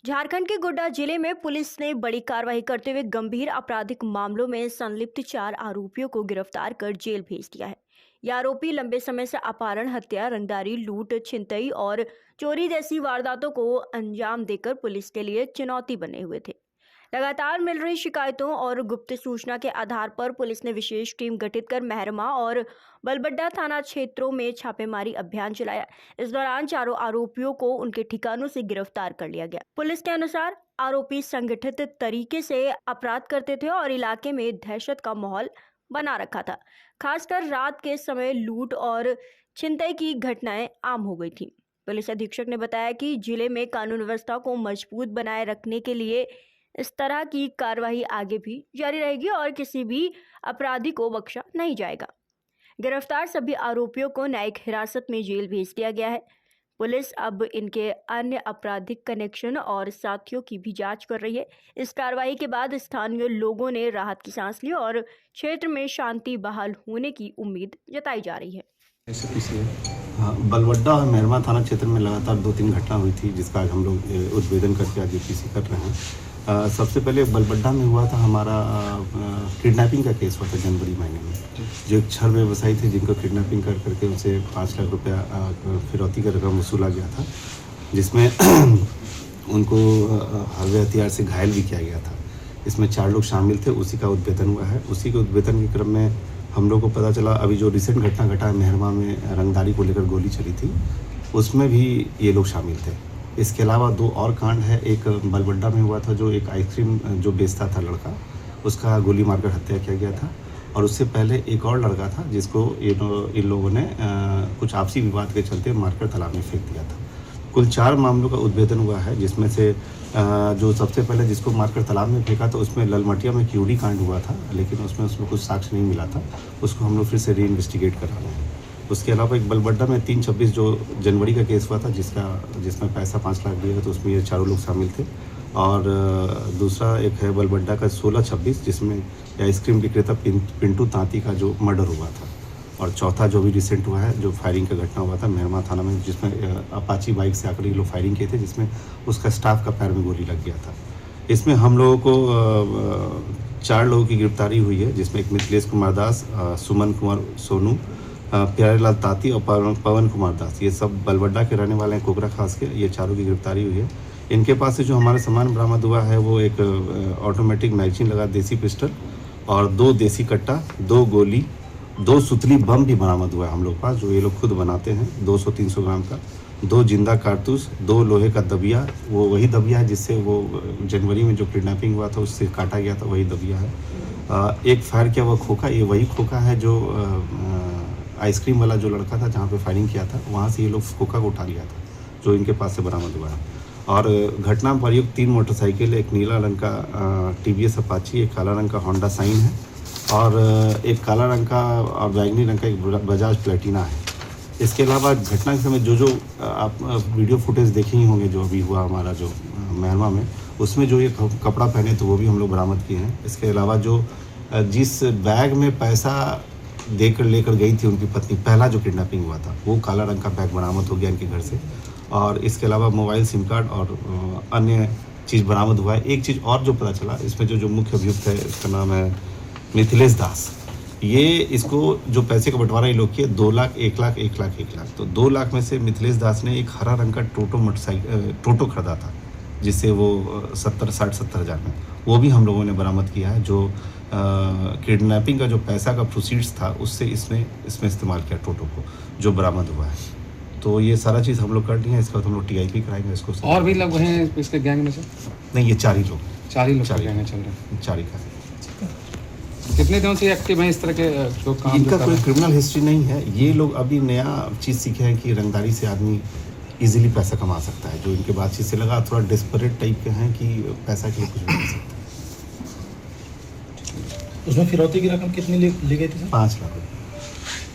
झारखंड के गोड्डा जिले में पुलिस ने बड़ी कार्रवाई करते हुए गंभीर आपराधिक मामलों में संलिप्त 4 आरोपियों को गिरफ्तार कर जेल भेज दिया है। ये आरोपी लंबे समय से अपहरण, हत्या, रंगदारी, लूट, छिनतई और चोरी जैसी वारदातों को अंजाम देकर पुलिस के लिए चुनौती बने हुए थे। लगातार मिल रही शिकायतों और गुप्त सूचना के आधार पर पुलिस ने विशेष टीम गठित कर मेहरमा और बलबड्डा थाना क्षेत्रों में छापेमारी अभियान चलाया। इस दौरान चारों आरोपियों को उनके ठिकानों से गिरफ्तार कर लिया गया। पुलिस के अनुसार आरोपी संगठित तरीके से अपराध करते थे और इलाके में दहशत का माहौल बना रखा था। खासकर रात के समय लूट और छिनतई की घटनाएं आम हो गई थी। पुलिस अधीक्षक ने बताया कि जिले में कानून व्यवस्था को मजबूत बनाए रखने के लिए इस तरह की कार्रवाई आगे भी जारी रहेगी और किसी भी अपराधी को बख्शा नहीं जाएगा। गिरफ्तार सभी आरोपियों को न्यायिक हिरासत में जेल भेज दिया गया है। पुलिस अब इनके अन्य आपराधिक कनेक्शन और साथियों की भी जांच कर रही है। इस कार्रवाई के बाद स्थानीय लोगों ने राहत की सांस ली और क्षेत्र में शांति बहाल होने की उम्मीद जताई जा रही है। बलबड्डा और मेहरमा थाना क्षेत्र में लगातार 2-3 घटना हुई थी, जिसका आज हम लोग उद्भेदन करके आज यूपीसी कर रहे हैं। सबसे पहले बलबड्डा में हुआ था हमारा किडनैपिंग का केस हुआ था जनवरी महीने में। जो एक छर व्यवसायी थे जिनको किडनैपिंग कर करके उनसे 5 लाख रुपया फिरौती का रकम वसूला गया था, जिसमें उनको हल्के हथियार से घायल भी किया गया था। इसमें 4 लोग शामिल थे। उसी का उद्भेदन हुआ है। उसी के उद्भेदन के क्रम में हम लोग को पता चला अभी जो रिसेंट घटना घटा है मेहरमा में रंगदारी को लेकर गोली चली थी, उसमें भी ये लोग शामिल थे। इसके अलावा 2 और कांड है। एक बलबड्डा में हुआ था, जो एक आइसक्रीम जो बेचता था लड़का, उसका गोली मारकर हत्या किया गया था। और उससे पहले एक और लड़का था जिसको इन लोगों ने कुछ आपसी विवाद के चलते मारकर तालाब में फेंक दिया था। कुल 4 मामलों का उद्भेदन हुआ है, जिसमें से जो सबसे पहले जिसको मारकर तालाब में फेंका तो उसमें ललमटिया में क्यूडी कांड हुआ था, लेकिन उसमें कुछ साक्ष्य नहीं मिला था। उसको हम लोग फिर से री इन्वेस्टिगेट करा रहे हैं। उसके अलावा एक बलबड्डा में 3/26 जो जनवरी का केस हुआ था, जिसमें पैसा 5 लाख दिया, तो उसमें ये 4 लोग शामिल थे। और दूसरा एक है बलबड्डा का 16/26 जिसमें आइसक्रीम विक्रेता पिंटू तांती का जो मर्डर हुआ था। और चौथा जो भी रिसेंट हुआ है, जो फायरिंग का घटना हुआ था मेहरमा थाना में, जिसमें अपाची बाइक से आकर ये लोग फायरिंग किए थे, जिसमें उसका स्टाफ का पैर में गोली लग गया था। इसमें हम लोगों को 4 लोगों की गिरफ्तारी हुई है, जिसमें एक मिथिलेश कुमार दास, सुमन कुमार सोनू, प्यारेलाल ताती और पवन कुमार दास, ये सब बलबड्डा के रहने वाले हैं, कोकरा खास के। ये चारों की गिरफ्तारी हुई है। इनके पास से जो हमारे सामान बरामद हुआ है वो एक ऑटोमेटिक मैगजीन लगा देसी पिस्टल और 2 देसी कट्टा, 2 गोली, 2 सुतली बम भी बरामद हुआ है हम लोग पास, जो ये लोग खुद बनाते हैं, 200-300 ग्राम का, 2 जिंदा कारतूस, 2 लोहे का दबिया, वो वही दबिया है जिससे वो जनवरी में जो किडनैपिंग हुआ था उससे काटा गया था, वही दबिया है। एक फायर किया हुआ खोखा, ये वही खोखा है जो आइसक्रीम वाला जो लड़का था जहाँ पे फायरिंग किया था, वहाँ से ये लोग खोखा को उठा लिया था, जो इनके पास से बरामद हुआ है। और घटना में प्रयुक्त 3 मोटरसाइकिल, एक नीला रंग का टीवीएस अपाची, एक काला रंग का होंडा साइन है और एक काला रंग का और बैंगनी रंग का एक बजाज प्लेटिना है। इसके अलावा घटना के समय जो आप वीडियो फुटेज देखे ही होंगे, जो अभी हुआ हमारा जो मेहरमा में, उसमें जो ये कपड़ा पहने तो वो भी हम लोग बरामद किए हैं। इसके अलावा जो जिस बैग में पैसा देकर लेकर गई थी उनकी पत्नी, पहला जो किडनैपिंग हुआ था, वो काला रंग का बैग बरामद हो गया इनके घर से। और इसके अलावा मोबाइल, सिम कार्ड और अन्य चीज़ बरामद हुआ है। एक चीज़ और जो पता चला, इसमें जो मुख्य अभियुक्त है, इसका नाम है मिथिलेश दास। ये इसको जो पैसे का बंटवारा ये लोग किए 2 लाख, 1 लाख, 1 लाख, 1 लाख। तो 2 लाख में से मिथिलेश दास ने एक हरा रंग का टोटो खरीदा था, जिससे वो 60-70 हज़ार में, वो भी हम लोगों ने बरामद किया है। जो किडनैपिंग का जो पैसा का प्रोसीड्स था, उससे इसमें इस्तेमाल किया टोटो को, जो बरामद हुआ है। तो ये सारा चीज़ हम लोग कर ली है। इसका हम लोग TIP कराएंगे इसको। और भी लोग हैं इसके गैंग में से? नहीं, ये 4 ही लोग, 4 ही लोग चल रहे हैं। 4 ही का। कितने दिनों से एक्टिव हैं इस तरह के जो काम? इनका कोई क्रिमिनल हिस्ट्री नहीं है। ये लोग अभी नया चीज़ सीखे हैं कि रंगदारी से आदमी इजीली पैसा कमा सकता है। जो इनके बातचीत से लगा, थोड़ा डेस्परेट टाइप के हैं कि पैसा के लिए कुछ भी कर सकते हैं। उसमें फिरौती की रकम कितनी ली गई थी? 5 लाख रुपये।